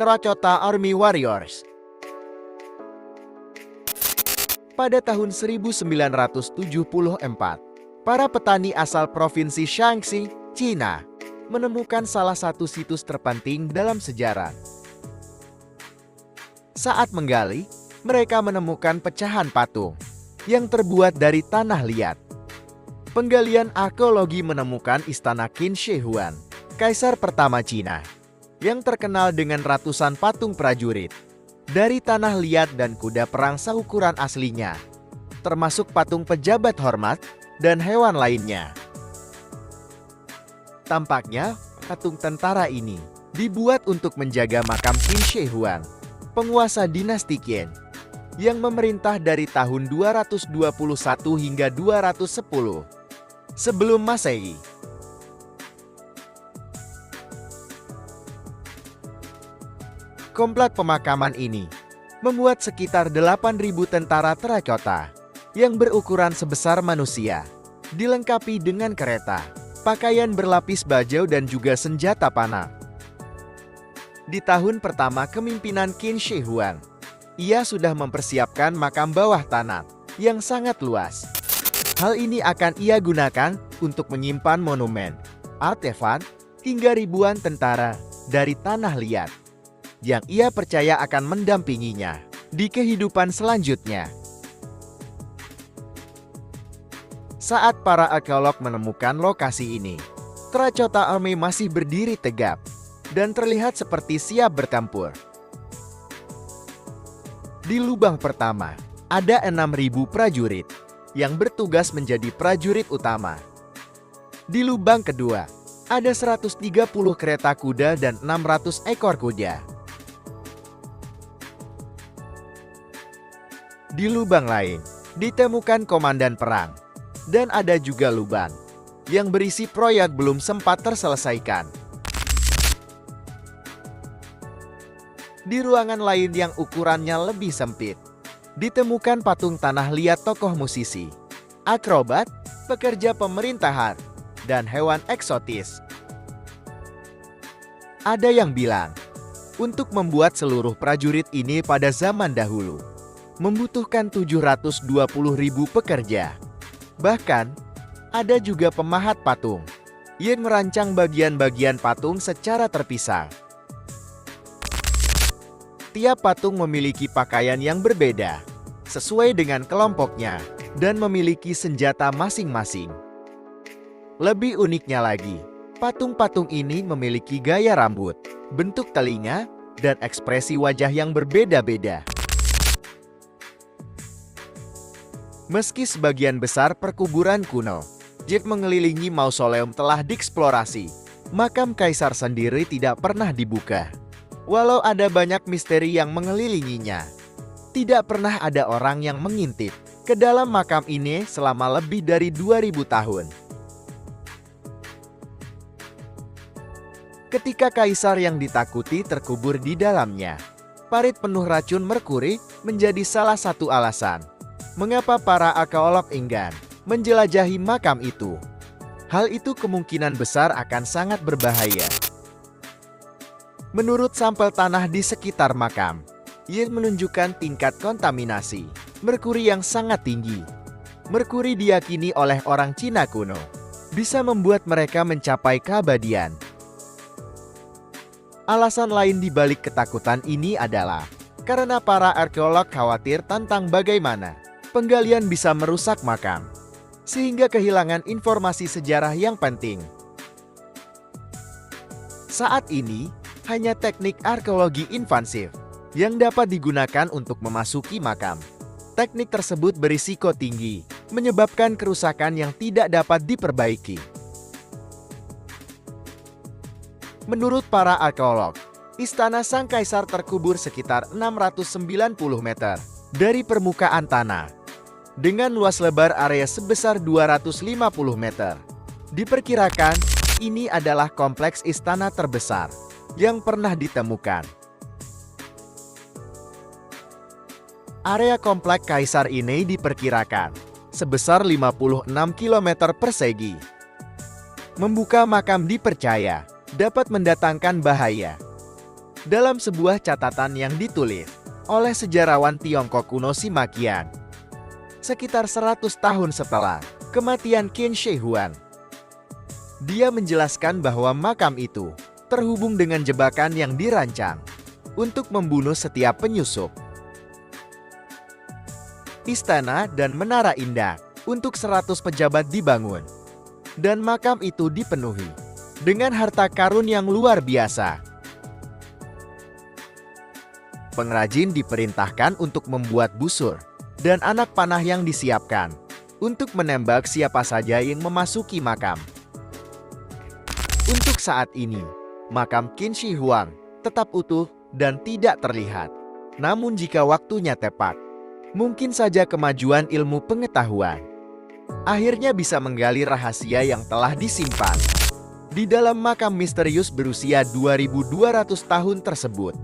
Terracotta Army Warriors. Pada tahun 1974, para petani asal provinsi Shaanxi, Cina, menemukan salah satu situs terpenting dalam sejarah. Saat menggali, mereka menemukan pecahan patung yang terbuat dari tanah liat. Penggalian arkeologi menemukan istana Qin Shi Huang, kaisar pertama Cina, yang terkenal dengan ratusan patung prajurit dari tanah liat dan kuda perang seukuran aslinya, termasuk patung pejabat hormat dan hewan lainnya. Tampaknya, patung tentara ini dibuat untuk menjaga makam Qin Shi Huang, penguasa dinasti Qin, yang memerintah dari tahun 221 hingga 210 sebelum Masehi. Komplek pemakaman ini memuat sekitar 8.000 tentara terracotta yang berukuran sebesar manusia, dilengkapi dengan kereta, pakaian berlapis baja dan juga senjata panah. Di tahun pertama kepemimpinan Qin Shi Huang, ia sudah mempersiapkan makam bawah tanah yang sangat luas. Hal ini akan ia gunakan untuk menyimpan monumen, artefak, hingga ribuan tentara dari tanah liat yang ia percaya akan mendampinginya di kehidupan selanjutnya. Saat para arkeolog menemukan lokasi ini, Terracotta Army masih berdiri tegap dan terlihat seperti siap bertempur. Di lubang pertama, ada 6.000 prajurit yang bertugas menjadi prajurit utama. Di lubang kedua, ada 130 kereta kuda dan 600 ekor kuda. Di lubang lain, ditemukan komandan perang, dan ada juga lubang yang berisi proyek belum sempat terselesaikan. Di ruangan lain yang ukurannya lebih sempit, ditemukan patung tanah liat tokoh musisi, akrobat, pekerja pemerintahan, dan hewan eksotis. Ada yang bilang, untuk membuat seluruh prajurit ini pada zaman dahulu, membutuhkan 720.000 pekerja. Bahkan, ada juga pemahat patung yang merancang bagian-bagian patung secara terpisah. Tiap patung memiliki pakaian yang berbeda, sesuai dengan kelompoknya, dan memiliki senjata masing-masing. Lebih uniknya lagi, patung-patung ini memiliki gaya rambut, bentuk telinga, dan ekspresi wajah yang berbeda-beda. Meski sebagian besar perkuburan kuno yang mengelilingi mausoleum telah dieksplorasi, makam kaisar sendiri tidak pernah dibuka. Walau ada banyak misteri yang mengelilinginya, tidak pernah ada orang yang mengintip ke dalam makam ini selama lebih dari 2000 tahun. Ketika kaisar yang ditakuti terkubur di dalamnya, parit penuh racun merkuri menjadi salah satu alasan mengapa para arkeolog enggan menjelajahi makam itu. Hal itu kemungkinan besar akan sangat berbahaya. Menurut sampel tanah di sekitar makam, ia menunjukkan tingkat kontaminasi merkuri yang sangat tinggi. Merkuri diyakini oleh orang Cina kuno bisa membuat mereka mencapai keabadian. Alasan lain di balik ketakutan ini adalah karena para arkeolog khawatir tentang bagaimana penggalian bisa merusak makam, sehingga kehilangan informasi sejarah yang penting. Saat ini, hanya teknik arkeologi invasif yang dapat digunakan untuk memasuki makam. Teknik tersebut berisiko tinggi, menyebabkan kerusakan yang tidak dapat diperbaiki. Menurut para arkeolog, istana sang kaisar terkubur sekitar 690 meter dari permukaan tanah, dengan luas lebar area sebesar 250 meter. Diperkirakan, ini adalah kompleks istana terbesar yang pernah ditemukan. Area komplek kaisar ini diperkirakan sebesar 56 km persegi. Membuka makam dipercaya dapat mendatangkan bahaya. dalam sebuah catatan yang ditulis oleh sejarawan Tiongkok kuno Sima Qian. Sekitar 100 tahun setelah kematian Qin Shi Huang, dia menjelaskan bahwa makam itu terhubung dengan jebakan yang dirancang untuk membunuh setiap penyusup. Istana dan menara indah untuk 100 pejabat dibangun, dan makam itu dipenuhi dengan harta karun yang luar biasa. Pengrajin diperintahkan untuk membuat busur dan anak panah yang disiapkan untuk menembak siapa saja yang memasuki makam. Untuk saat ini, makam Qin Shi Huang tetap utuh dan tidak terlihat. Namun jika waktunya tepat, mungkin saja kemajuan ilmu pengetahuan akhirnya bisa menggali rahasia yang telah disimpan di dalam makam misterius berusia 2200 tahun tersebut.